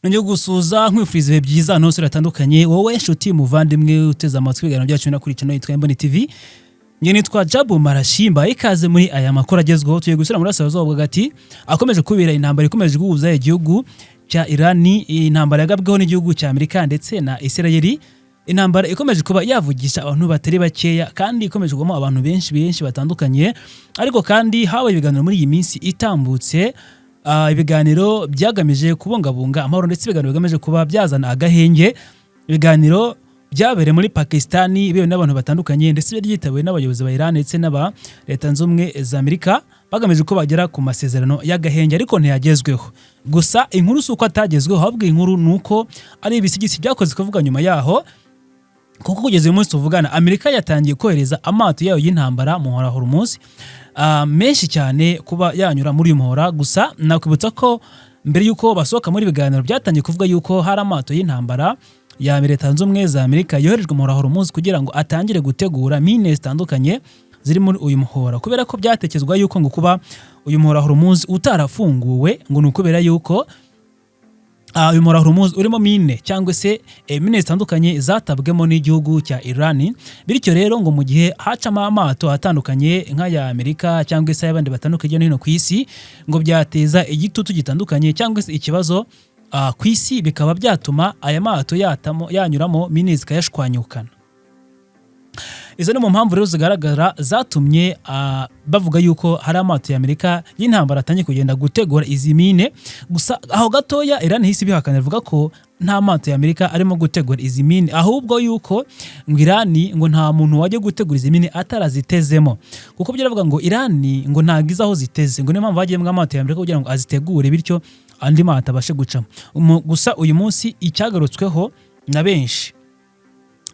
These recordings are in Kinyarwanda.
nyo gusuza nkwifuriza ibihe byiza no siratandukanye wowe inshuti muvandimwe uteze amatwi ibiganiro byacu na kuri channel yitwa Imboni TV. Nge nitwa Jabu Marashimba, ikaze muri aya makuru agezweho. Tuye gusura muri Asazo bwagati akomeje kubira intambara ikomeje guhuza igihugu cya Irani, intambara yagabweho n'igihugu cya Amerika ndetse na Israeli. Intambara ikomeje kuba yavugisha abantu batari bakeya kandi ikomeje kugwamo abantu benshi batandukanye, ariko kandi hawe ibiganiro muri iyi minsi itambutse, ibiganiro byagamije kubungabunga amahoro ndetse ibiganiro bigamije kuba byazana agahenge. Ibiganiro byabereye muri Pakistani biwe n'abantu batandukanye ndetse byitawe n'abayobozi ba Iran ndetse n'aba leta z'umwe za Amerika, bagamije ko bagera ku masezerano y'agahenge ariko ntiyagezweho. Gusa inkuru suko atagezweho, ahubwo inkuru nuko ari ibisigisi byakoze kuvuga nyuma yaho, kuko kugeza uyu munsi tuvugana Amerika yatangiye kohereza amato yayo y'intambara mu muhora Hormuz menshi cyane kuba yanyura muri uyu muhora. Gusa nakwibutsa ko mbere yuko basohoka muri biganiro byatangiye kuvuga yuko hari amato y'intambara ya leta z'umwe za Amerika yoherejwe mu muhora Hormuz kugira ngo atangire gutegura mine zitandukanye ziri muri uyu muhora, kubera ko byatekezwa yuko ngo kuba uyu muhora Hormuz utarafunguwe ngo nukubera yuko uyu muhora Hormuz urimo mine cyangwa se mine zitandukanye zatabwemo n'igihugu cya Iran. Bityo rero ngo mu gihe hacamo amato atandukanye nk'aya Amerika cyangwa se y'abandi batandukanye hino ku isi, ngo byateza igitutu gitandukanye cyangwa se ikibazo ku isi, bikaba byatuma aya mato yanyuramo mine zikayashwanyukana. Izo ni mu mpamvu rero zigaragara zatumye bavuga yuko hari amato ya Amerika y'intambara atangiye kugenda gutegura izi mine. Gusa aho gatoya Iran hisi bihakana ivuga ko nta mato ya Amerika arimo gutegura izi mine, ahubwo yuko ngo Iran ngo nta muntu waje gutegura izi mine atarazitezemo, kuko byaravuga ngo Iran ngo ntagize aho ziteze, ngo niyo mpamvu bagiye mu amato ya Amerika kugira ngo azitegure bityo andi mato abashe gucamo. Gusa uyu munsi icyagarutsweho na benshi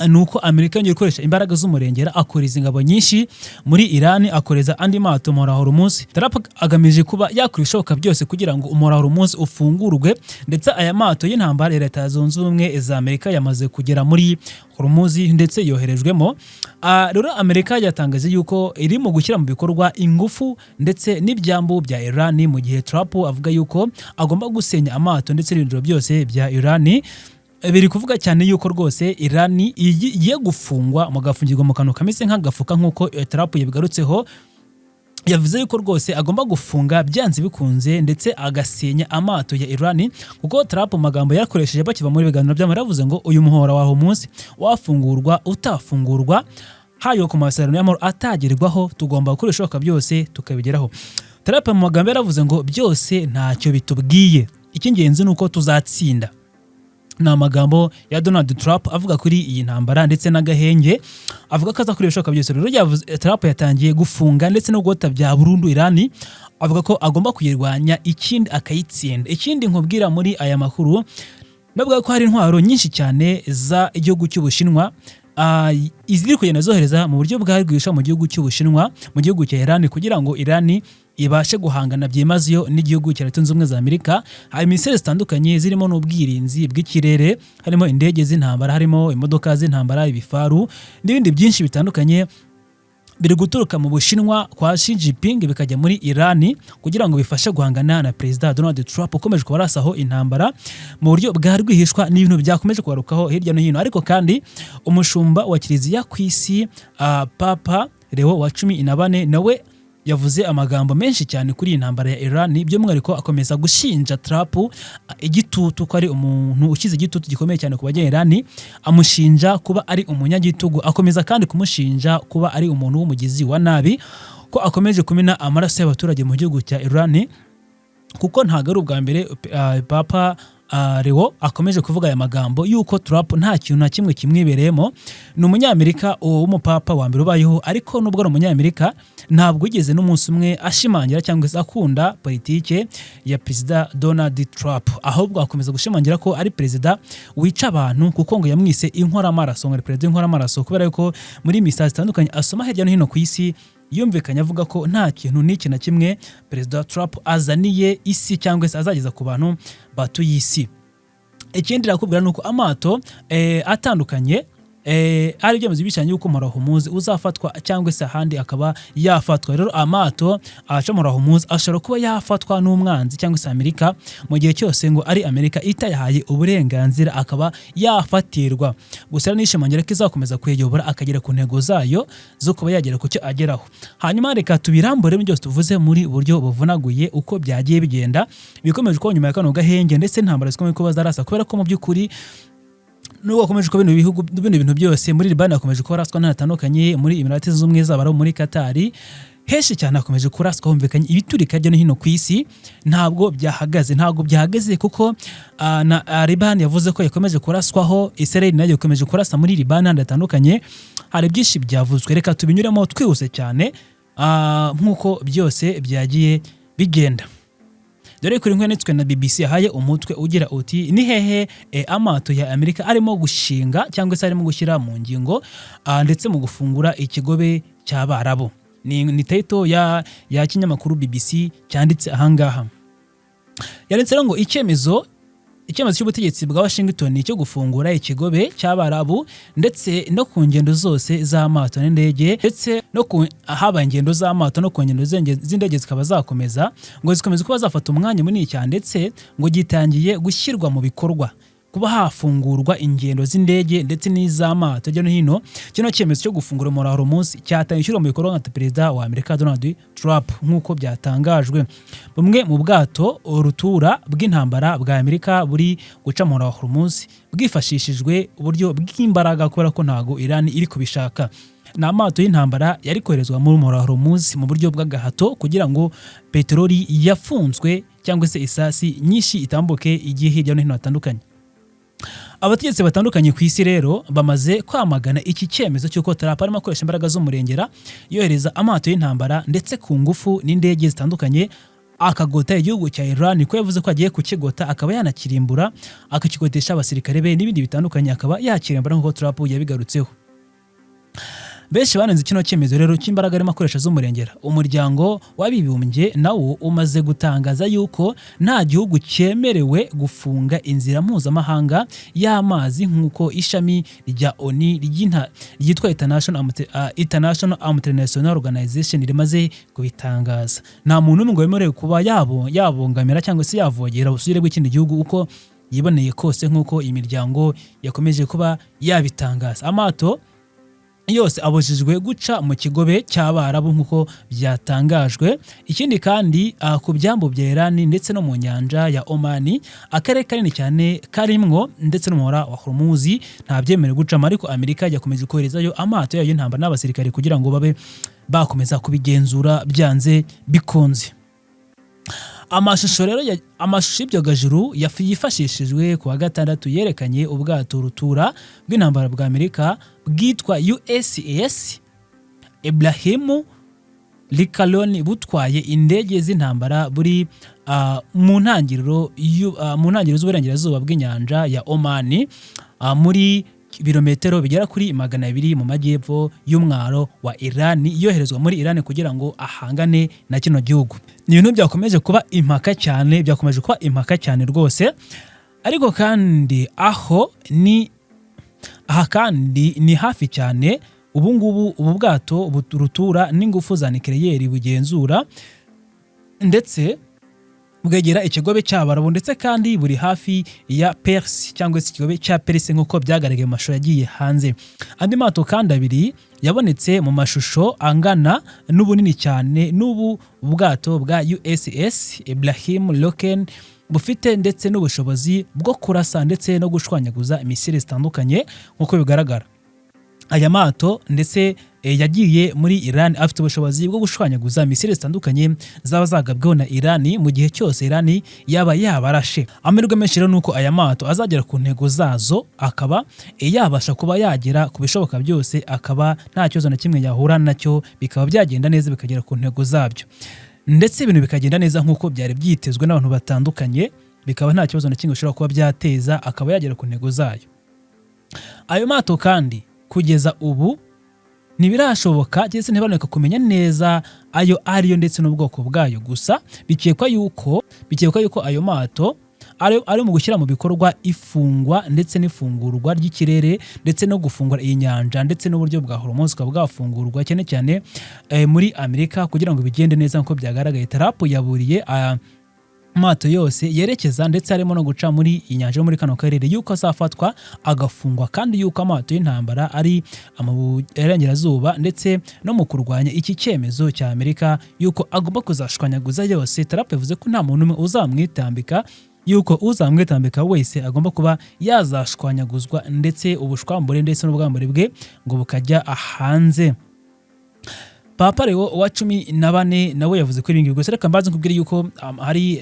nuko Amerika yongeye gukoresha imbaraga z'umurengera, akoreza ingabo nyinshi muri Iran, akoreza andi mato mu muhora Hormuz. Trump agamije kuba yakwishoka byose kugira ngo umuhora Hormuz ufungurwe, ndetse aya mato y'intambara leta zunze ubumwe za Amerika yamaze kugera muri Hormuz ndetse yoherejwemo. Rero Amerika yatangaje yuko iri mu gushyira mu bikorwa ingufu ndetse n'ibyambu bya Iran, mu gihe Trump avuga yuko agomba gusenya amato ndetse n'ibintu byose bya Iran. Biri kuvuga cyane yuko rwose Iran igiye gufungwa mu gafungirwa mu kantu kameze nk'agafuka, nk'uko Trump yabigarutseho. Yavuze yuko rwose agomba gufunga byanze bikunze ndetse agasenya amato ya Iran, kuko Trump magambo yakoresheje bakiva muri biganiro by'amara yavuze ngo uyu muhora wa Hormuz wafungurwa utafungurwa, hayo ku masezerano y'amahoro atagerwaho, tugomba gukoresha byose tukabigeraho. Trump mu magambo yaravuze ngo byose ntacyo bitubwiye, icy'ingenzi nuko tuzatsinda. Ni amagambo ya Donald Trump avuga kuri iyi ntambara ndetse n'agahenge, avuga ko azakoresha byose. Rero Trump yatangiye gufunga ndetse no gota bya burundu Iran, avuga ko agomba kuyirwanya ikindi akayitsinda. Ikindi nkubwira muri aya makuru, navuga ko hari intwaro nyinshi cyane za igihugu cy'Ubushinwa iziri kugenda zohereza mu buryo bwa rwisha mu gihugu cy'Ubushinwa, mu gihugu cya Iran, kugira ngo Iran ibashe guhangana byimazeyo n'igihugu cya Leta Zunze Ubumwe za Amerika. Hari misile zitandukanye zirimo n'ubwirinzi bw'ikirere, harimo indege z'intambara, harimo imodoka z'intambara, ibifaru n'ibindi byinshi bitandukanye biri guturuka mu Bushinwa kwa Xi Jinping bikajya muri Iran kugira ngo bifashe guhangana na Perezida Donald Trump ukomeje kubarasaho intambara mu buryo bwa rwihishwa, n'ibintu byakomeje kugarukaho hirya no hino. Ariko kandi umushumba wa Kiliziya ku isi Papa Leo wa 14 nawe yavuze amagambo menshi cyane kuri iyi ntambara ya Iran, by'umwihariko akomeza gushinja Trump igitutu, ko ari umuntu ukize igitutu gikomeye cyane ku bajya Iran, amushinja kuba ari umunyagitugu, akomeza kandi kumushinja kuba ari umuntu w'umugizi wa nabi, ko akomeje kumena amaraso y'abaturage mu gihugu cya Iran, kuko ntago ari ubwa mbere Papa Leo akomeje kuvuga aya magambo yuko Trump nta kintu na kimwe kimwibereyemo. Ni umunyamerika w'umupapa wa mbere ubayeho, ariko nubwo ari umunyamerika ntabwo yigeze n'umunsi umwe ashimangira cyangwa se akunda politike ya Perezida Donald Trump, ahubwo akomeza gushimangira ko ari perezida wica abantu, kuko ngo yamwise inkoramaraso, ngo ari perezida w'inkoramaraso, kubera yuko muri misa zitandukanye asoma hirya no hino ku isi yumvikanye avuga ko nta kintu n'iki na kimwe Perezida Trump azaniye isi cyangwa se azageza ku bantu batuye isi. Ikindi rakubwira nuko amato atandukanye ari ibyemezo bicanye yuko Umura wa Hormuz uzafatwa cyangwa se ahandi akaba yafatwa. Rero amato aca Umura wa Hormuz ashobora kuba yafatwa n'umwanzi cyangwa se Amerika mu gihe cyose ngo ari Amerika itayahaye uburenganzira akaba yafatirwa. Gusa nishimangira ko izakomeza kuyobora akagera ku ntego zayo zo kuba yagera ku cyo ageraho. Hanyuma reka tubirambure byose tuvuze muri buryo buvunaguye uko byagiye bigenda bikomeje ko nyuma ya kano gahenge ndetse intambara zikomeye ko bazarasa kubera ko mu by'ukuri nubwo bakomeje ko bino bintu byose muri Liban bakomeje ko raswa n'atandukanye muri Emirates z'Ubumwe z'Abarabu muri Qatar henshi cyane hakomeje kuraswa humvikanye ibiturika byo hino ku isi ntabwo byahagaze kuko na Liban yavuze ko yakomeje kuraswaho Israel nayo yakomeje kurasa muri Liban ndatandukanye hari byinshi byavuzwe reka tubinyuremo twihuse cyane nkuko byose byagiye bigenda. Dore kuri nkwenetswe na BBC yahaye umutwe ugira uti ni hehe amato ya Amerika arimo gushinga cyangwa se arimo gushyira mu ngingo ndetse mu gufungura ikigobe cy'Abarabu. Ni title ya kinyamakuru BBC cyanditse ahangaha. Yanditse ngo icyemezo cy'ubutegetsi bwa Washington cyo gufungura ikigobe cy'Abarabu ndetse no ku ngendo zose z'amato n'indege ndetse no haba ingendo z'amato no ku ngendo z'indege zikaba zakomeza ngo zikomeze kuba zafata umwanya munini cyane ndetse ngo gitangiye gushyirwa mu bikorwa kuba hafungurwa ingendo z'indege ndetse n'iz'amato hirya no hino. Kino cyemezo cyo gufungura Umura wa Hormuz cyatangijwe mu bikorwa nka Perezida wa Amerika Donald Trump nk'uko byatangajwe. Bumwe mu bwato rutura bw'intambara bwa Amerika buri guca Umura wa Hormuz bwifashishijwe uburyo bw'imbaraga kubera ko ntago Iran iri kubishaka. Ni amato y'intambara yari koherezwa muri Umura wa Hormuz mu buryo bw'agahato kugira ngo peteroli yafunzwe cyangwa se isasi nyinshi itambuke igihe hirya no hino hatandukanye. Abategetsi batandukanye ku isi rero bamaze kwamagana iki cyemezo cy'uko Trump arimo akoresha imbaraga z'umurengera yohereza amato y'intambara ndetse ku ngufu n'indege zitandukanye akagota igihugu cya Iran ko yavuze ko agiye kukigota akaba yanakirimbura akakigotesha abasirikare be n'ibindi bitandukanye akaba yakirimbura nk'uko Trump yabigarutseho. Benshi banenze kino cyemezo rero cy'imbaraga arimo akoresha z'umurengera. Umuryango w'Abibumbye nawo umaze gutangaza yuko nta gihugu cyemerewe gufunga inzira mpuzamahanga y'amazi nk'uko ishami rya ONU ryitwa International International Organization rimaze kubitangaza. Nta muntu n'umwe wemerewe kuba yabongamira cyangwa se yavogera ubusugire bw'ikindi gihugu uko yiboneye kose nk'uko imiryango yakomeje kuba yabitangaza. Amato yose abujijwe guca mu kigobe cy'Abarabu nk'uko byatangajwe. Ikindi kandi ku byambu bya Iran ndetse no mu nyanja ya Oman akarere kanini cyane karimwo ndetse n'Umura wa Hormuz nta byemerewe gucamo ariko Amerika yakomeje koherezayo amato yayo y'intambara n'abasirikare kugira ngo babe bakomeza kubigenzura byanze bikunze. Amashusho rero amashusho y'ibyogajuru yifashishijwe ku wa gatandatu yerekanye ubwato rutura bw'intambara bwa Amerika bwitwa USS Abraham Lincoln butwaye indege z'intambara buri mu ntangiriro z'uburengerazuba bw'inyanja ya Oman muri ibirometero bigera kuri 200 mu majyepfo y'umwaro wa Iran yoherezwa muri Iran kugira ngo ahangane na kino gihugu. Ni ibintu byakomeje kuba impaka cyane rwose ariko kandi kandi ni hafi cyane ubu bwato rutura n'ingufu za nucleaire bugenzura ndetse bwegera ikigobe cy'Abarabu ndetse kandi buri hafi ya Persi cyangwa se ikigobe cya Persi nk'uko byagaragaye mu mashusho yagiye hanze. Andi mato kandi abiri yabonetse mu mashusho angana n'ubunini cyane n'ubu bwato bwa USS Abraham Lincoln bufite ndetse n'ubushobozi bwo kurasa ndetse no gushwanyaguza imisiri zitandukanye nk'uko bigaragara. Aya mato ndetse yagiye muri Iran afite ubushobozi bwo gushwanyaguza misiri zitandukanye zaba zagabweho na Iran mu gihe cyose Iran yaba yabarashe. Amerwe menshi rero nuko aya mato azagera ku ntego zazo akaba yabasha kuba yagera ku bishoboka byose akaba nta kibazo na kimwe yahura nacyo bikaba byagenda neza bikagera ku ntego zabyo ndetse ibintu bikagenda neza nk'uko byari byitezwe n'abantu batandukanye bikaba nta kibazo na kimwe bishobora kuba byateza akaba yagera ku ntego zayo. Ayo mato kandi kugeza ubu ntibirashoboka cyese ntiboneka kumenya neza ayo ariyo ndetse n'ubwoko bwayo gusa bikekwa yuko ayo mato ari mu gushyira mu bikorwa ifungwa ndetse n'ifungurwa ry'ikirere ndetse no gufungura iyi nyanja ndetse n'uburyo bwa Hormuz bukaba bwafungurwa cyane cyane muri Amerika kugira ngo bigende neza nk'uko byagaragaye. Trump yaburiye amato yose yerekeza ndetse harimo no guca muri inyanja yo muri kano karere yuko azafatwa agafungwa, kandi yuko amato y'intambara ari amaburengerazuba ndetse no mu kurwanya iki cyemezo cya Amerika yuko agomba kuzashwanyaguza yose. Trump yavuze ko nta muntu umwe uzamwitambika, yuko uzamwitambika wese agomba kuba yazashwanyaguzwa ndetse ubushwambure ndetse n'ubwambure bwe ngo bukajya hanze. Papa Leo wa 14 nawe yavuze ko ibingi gusa reka mbaze nkubwire yuko hari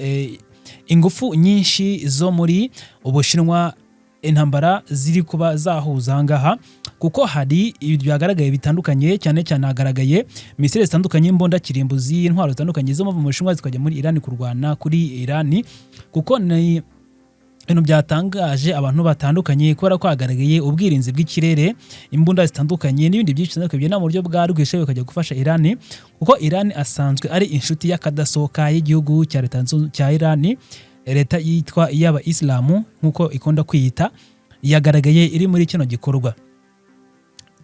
ingufu nyinshi zo muri Ubushinwa intambara ziri kuba zahuza ngaha, kuko hari ibintu byagaragaye bitandukanye, cyane cyane hagaragaye misile zitandukanye, imbunda kirimbuzi, intwaro zitandukanye zo mu Bushinwa zikajya muri Iran kurwana kuri Iran, kuko ni ibintu byatangaje abantu batandukanye kubera ko hagaragaye ubwirinzi bw'ikirere, imbunda zitandukanye n'ibindi byinshi bitandukanye na mu buryo bwa rwishe bikajya gufasha Iran, kuko Iran asanzwe ari inshuti y'akadasohoka y'igihugu cya leta cya Iran, leta yitwa iy'aba Islamu nkuko ikunda kwiyita, yagaragaye iri muri kino gikorwa.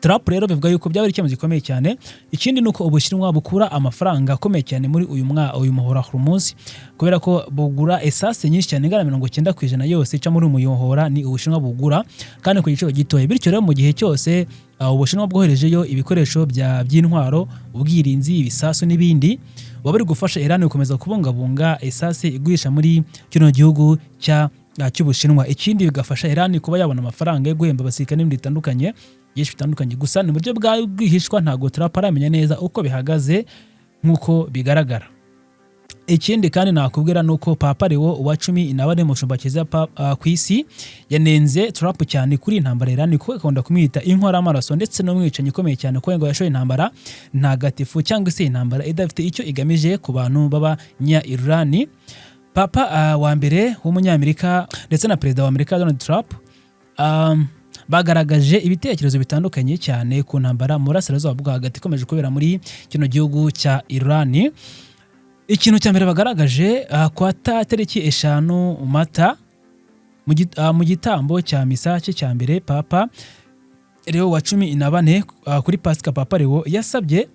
Trump rero bivuga yuko byaba ari icyemezo gikomeye cyane. Ikindi nuko Ubushinwa bukura amafaranga akomeye cyane muri uyu muhora Hormuz, kubera ko bugura esase nyinshi cyane ingana 90% yose ica muri umuyohora ni Ubushinwa bugura, kandi ku giciro gitoya. Bityo rero mu gihe cyose Ubushinwa bwoherejeyo ibikoresho by'intwaro, ubwirinzi, ibisasu n'ibindi, bari gufasha Iran gukomeza kubungabunga esase igurisha muri kino gihugu cy'Ubushinwa. Ikindi bigafasha Iran kuba yabona amafaranga yo guhemba abasirikare n'ibindi bitandukanye bitandukanye. Gusa ni buryo bwa bwihishwa, ntago Trump aramenya neza uko bihagaze nkuko bigaragara. Ikindi kandi nakubwira nuko Papa Leo wa 14 mushumbakiza ku isi yanenze Trump cyane kuri intambara Iran, kuko akunda kumwita inkora amaraso ndetse no mwicanyi ikomeye cyane, ko ngo yashoye intambara ntagatifu cyangwa se intambara idafite icyo igamije ku bantu baba nya Iran. Papa wa mbere w'umunyamerika ndetse na perezida wa Amerika Donald Trump bagaragaje ibitekerezo bitandukanye cyane ku ntambara mu burasirazuba bwo hagati ikomeje kubera muri kino gihugu cya Iran. Ikintu cya mbere bagaragaje kwa tariki 5 Mata mu gitambo cya misa cya mbere, Papa Leo wa 14 kuri Pasika, Papa Leo yasabye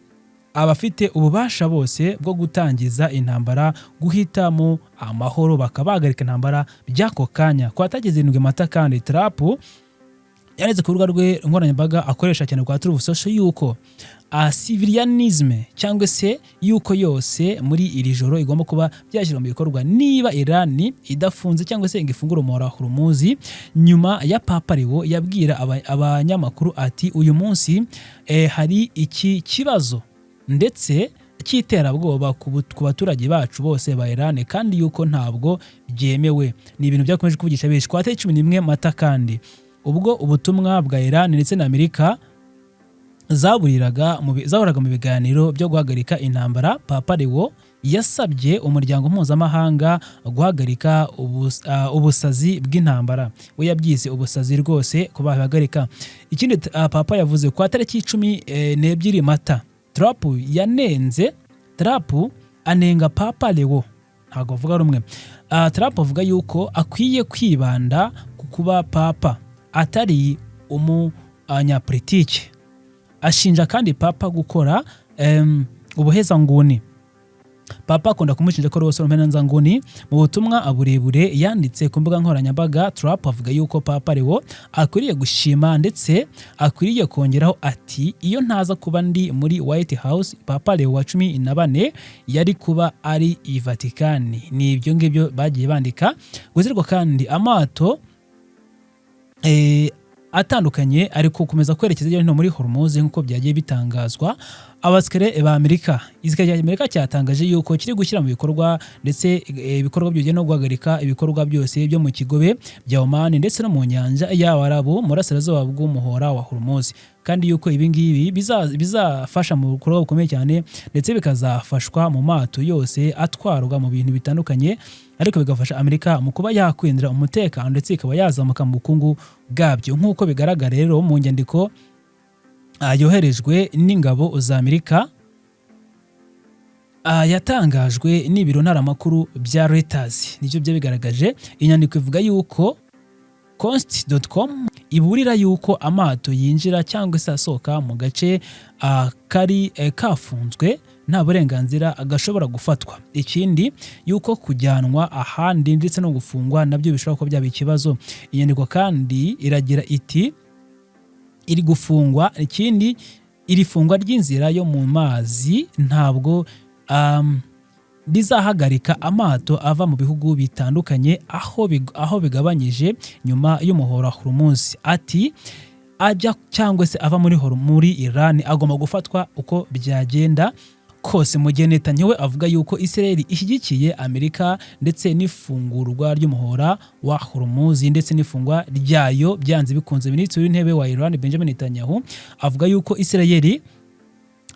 abafite ububasha bose bwo gutangiza intambara guhitamo amahoro bakabagarika intambara by'ako kanya. Kwa tariki 7 Mata kandi Trump yaneze ku rubuga rwe nkoranyambaga akoresha cyane kwa Truth Social yuko civilianisme cyangwa se yuko yose muri iri joro igomba kuba byashyirwa mu bikorwa niba Iran idafunze cyangwa se ingifungura umuhora Hormuz. Nyuma ya Papa Leo yabwira abanyamakuru ati uyu munsi hari iki kibazo ndetse cy'iterabwoba ku baturage bacu bose ba Iran, kandi yuko ntabwo byemewe. Ni ibintu byakomeje kuvugisha benshi. Kwa tariki 11 Mata kandi ubwo ubutumwa bwa Iran ndetse na Amerika zahoraga mu biganiro byo guhagarika intambara, Papa Leo yasabye umuryango mpuzamahanga guhagarika ubusazi bw'intambara. We yabyise ubusazi rwose kubahagarika. Ikindi Papa yavuze kwa tariki 12 Mata Trump anenga Papa Leo, ntago avuga rumwe. Trump avuga yuko akwiye kwibanda ku kuba Papa atari umunyapolitiki. Ashinja kandi Papa gukora ubuhezanguni. Papa akunda kumushinja ko rwose ubuhezanguni. Mu butumwa aburebure yanditse ku mbuga nkoranyambaga, Trump avuga yuko Papa Leo akwiriye gushima ndetse akwiriye kongeraho ati iyo ntaza kuba ndi muri White House, Papa Leo wa 14 yari kuba ari i Vatican. Ni ibyo ngibyo bagiye bandika. Guzirwa kandi amato atandukanye ariko kumeza kwerekeza hino muri Hormuz nkuko byagiye bitangazwa. Abasikare ba Amerika, izikajya Amerika cyatangaje yuko kiri gushyira mu bikorwa ndetse ibikorwa byo no guhagarika ibikorwa byose byo mu kigobe bya Oman ndetse no mu nyanja y'Abarabu mu burasirazuba bw'umuhora wa Hormuz, kandi yuko ibi ngibi bizafasha mu bikorwa bikomeye cyane ndetse bikazafashwa mu mato yose atwarwa mu bintu bitandukanye, ariko bigafasha Amerika mu kuba yakwindira umutekano ndetse ikaba yazamuka mu bukungu bwabyo. Nk'uko bigaragara rero mu nyandiko yoherejwe n'ingabo za Amerika yatangajwe n'ibiro ntaramakuru bya Reuters nibyo byabigaragaje. Inyandiko ivuga yuko Const.com iburira yuko amato yinjira cyangwa se asohoka mu gace kari kafunzwe nta burenganzira agashobora gufatwa. Ikindi yuko kujyanwa ahandi ndetse no gufungwa nabyo bishobora kuba byaba ikibazo. Inyandiko kandi iragira iti iri gufungwa, ikindi iri fungwa ry'inzira yo mu mazi ntabwo bizahagarika amato ava mu bihugu bitandukanye aho bigabanyije nyuma y'umuhora Hormuz. Ati ajya cyangwa se ava muri Iran agomba gufatwa uko byagenda kose. Mu gihe Netanyahu avuga yuko Israel ishyigikiye Amerika ndetse n'ifungurwa ry'umuhora wa Hormuz ndetse n'ifungwa ryayo byanze bikunze. Minisitiri w'intebe wa Iran Benjamin Netanyahu avuga yuko Israel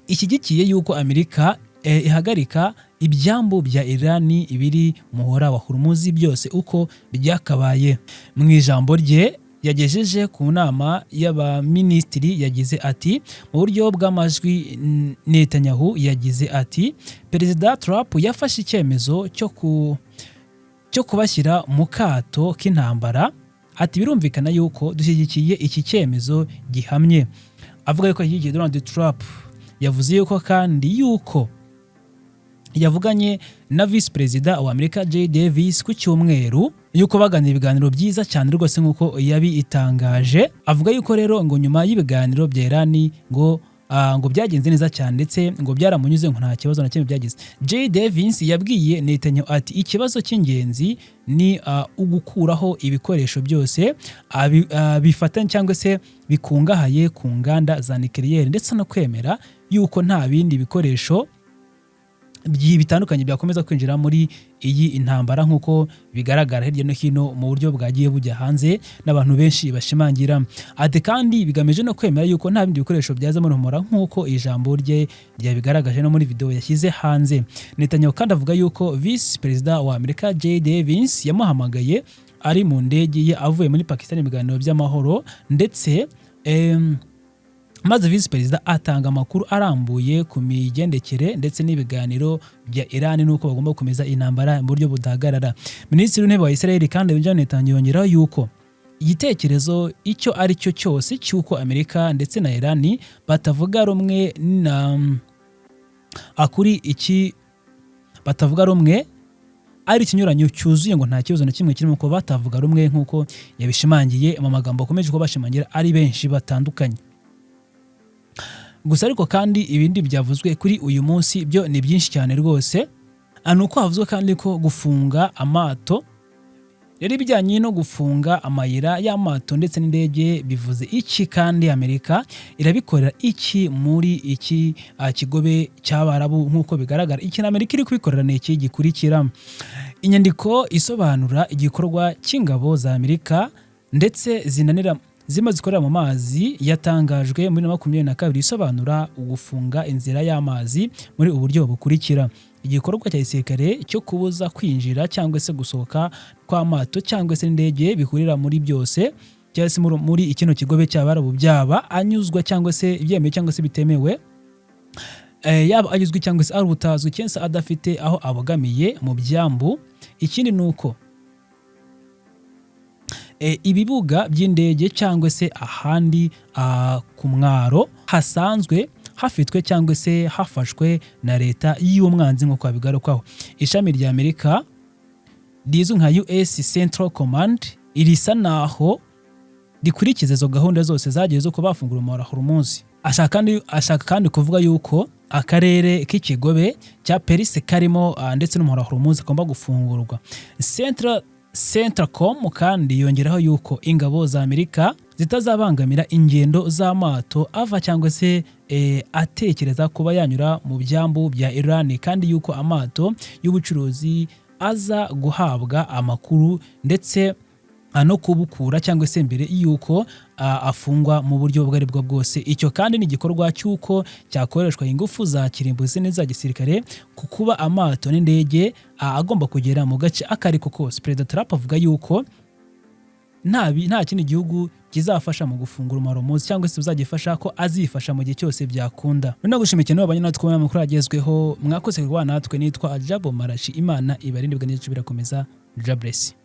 ishyigikiye yuko Amerika ihagarika ibyambu bya Irani ibiri muhora wa Hormuz byose uko byakabaye. Mu ijambo rye yagejeje ku nama y'abaminisitiri yagize ati mu buryo bw'amajwi Netanyahu yagize ati Perezida Trump yafashe icyemezo cyo kubashyira mu kato k'intambara. Ati birumvikana yuko dushyigikiye iki cyemezo gihamye. Avuga yuko yashyigikiye Donald Trump. Yavuze yuko kandi yuko yavuganye na Vice Perezida wa Amerika J.D. Vance ku cyumweru yuko baganira ibiganiro byiza cyane rwose nk'uko yabitangaje. Avuga yuko rero ngo nyuma y'ibiganiro bya Iran ngo byagenze neza cyane ndetse ngo byaramunyuze ngo nta kibazo na kimwe byagize. J.D. Vance yabwiye Netanyahu ati ikibazo cy'ingenzi ni ugukuraho ibikoresho byose bifatanye cyangwa se bikungahaye ku nganda za nucleaire ndetse no kwemera yuko nta bindi bikoresho bitandukanye byakomeza kwinjira muri iyi intambara nk'uko bigaragara hirya no hino mu buryo bwagiye bujya hanze n'abantu benshi bashimangira. Ati kandi bigamije no kwemera yuko nta bindi bikoresho byaza muri humura nk'uko ijambo rye ryabigaragaje no muri video yashyize hanze. Netanyahu kandi avuga yuko Vice Perezida wa Amerika J.D. Vance yamuhamagaye ari mu ndege ye avuye muri Pakistan ibiganiro by'amahoro ndetse maze Vice Perezida atanga amakuru arambuye ku migendekere ndetse n'ibiganiro bya Iran nuko bagomba gukomeza intambara mu buryo budahagarara. Minisitiri w'intebe wa Israel kandi Benjamin Netanyahu yongeraho yuko igitekerezo icyo ari cyo cyose cy'uko Amerika ndetse na Iran batavuga rumwe ari ikinyuranyo cyuzuye ngo nta kibazo na kimwe kirimo ko batavuga rumwe nk'uko yabishimangiye mu magambo akomeje ko bashimangira ari benshi batandukanye. Gusa ariko kandi ibindi byavuzwe kuri uyu munsi byo ni byinshi cyane rwose. Nuko havuzwe kandi ko gufunga amato rero ibijyanye no gufunga amayira y'amato ndetse n'indege bivuze iki kandi Amerika irabikorera iki muri iki kigobe cy'Abarabu nk'uko bigaragara. Iki Amerika iri kubikorera ni iki gikurikira. Inyandiko isobanura igikorwa cy'ingabo za Amerika ndetse zimaze zikorera mu mazi yatangajwe muri 2022 isobanura ugufunga inzira y'amazi muri uburyo bukurikira. Igikorwa cya gisirikare cyo kubuza kwinjira cyangwa se gusohoka kw'amato cyangwa se indege bihurira muri byose cyangwa se muri ikino kigobe cy'Abarabu byaba anyuzwa cyangwa se ibyemewe cyangwa se bitemewe, yaba agizwe cyangwa se ari ubutazwi cyangwa se adafite aho abogamiye mu byambu. Ikindi nuko ibibuga by'indege cyangwa se ahandi ku mwaro hasanzwe hafitwe cyangwa se hafashwe na leta y'umwanzi nk'uko bigarukaho. Ishami rya Amerika rizwi nka US Central Command irisa naho rikurikiza izo gahunda zose zagiye zo kubafungura umuhora Hormuz. Ashaka kandi kuvuga yuko akarere k'ikigobe cya Perse karimo ndetse n'umuhora Hormuz agomba gufungurwa. Centracom kandi yongeraho yuko ingabo za Amerika zitazabangamira ingendo z'amato ava cyangwa se atekereza kuba yanyura mu byambu bya Iran kandi yuko amato y'ubucuruzi aza guhabwa amakuru ndetse no kubukura cyangwa se mbere yuko afungwa mu buryo bwari bwo bwose. Icyo kandi ni igikorwa cy'uko cyakoreshwa ingufu za kirimbuzi neza gisirikare ku kuba amato n'indege agomba kugera mu gace akariko kose. Perezida Trump avuga yuko nta kindi gihugu kizafasha mu gufungura umaromozi cyangwa se uzagifasha ko azifasha mu gihe cyose byakunda. No gushimira cyane abanyatwe mu makuru agezweho, mwakoze kurwana natwe. Nitwa Jabo Marashi, Imana ibarinde bwa n'icyo birakomeza. God bless.